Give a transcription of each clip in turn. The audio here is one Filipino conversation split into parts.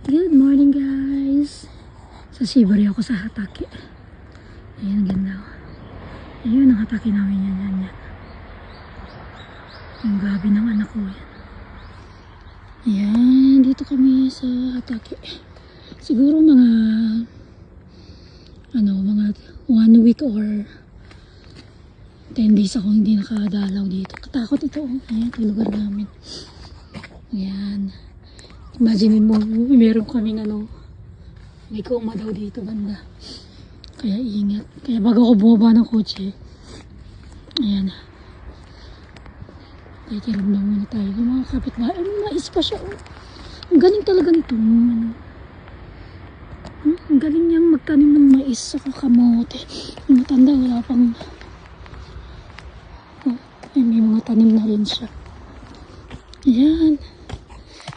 Good morning guys. Sa Shibari ako sa Hatake. Ayan, ganda. Ayun ang Hatake namin yan. Yung gabi ng anak ko yan. Ayan, dito kami sa Hatake. Siguro mga 1 week or 10 days ako hindi nakadalaw dito. Katakot ito. Ayan, ito lugar namin. Ayan. Imagine mo, meron kaming may kuma daw dito banda. Kaya ingat. Kaya bago ako bumaba ng kotse, ayan. Kaya kiram na muna tayo. Yung mga kapitbahay, may mais pa siya. Ang galing talaga nito. Ang galing niyang magtanim ng mais sa kamote. Yung matanda, wala pang... may mga tanim na rin siya. Ayan.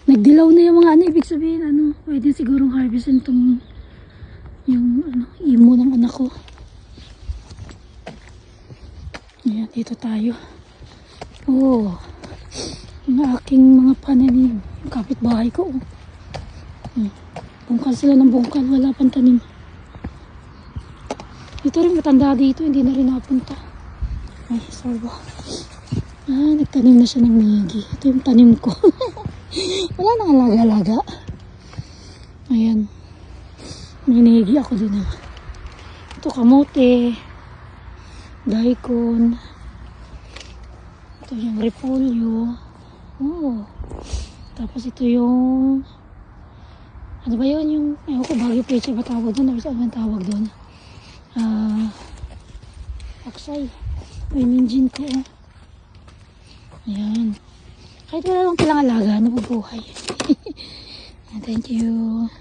Nagdilaw na yung mga ibig sabihin, pwede sigurong harvestin itong yung imo ng anak ko. Ayan, dito tayo. Oh, yung aking mga pananim. Yung kapitbahay ko. Bungkal sila ng bungkal, wala pang tanim. Dito rin matanda dito, hindi na rin napunta. Ay, sorry ba. Nagtanim na siya ng nigi. Ito yung tanim ko. Wala nang alaga-alaga. Ayan. May nigi ako din. Ito kamote. Daikon. Ito yung repolyo. Oh. Tapos ito yung... Ano ba yun? Yung... Ewan ko, bagyo peche ba tawag doon? Ano ba tawag doon? Aksay. May minjin ko. Ayan. Kahit wala lang palang alaga, nabubuhay. Thank you.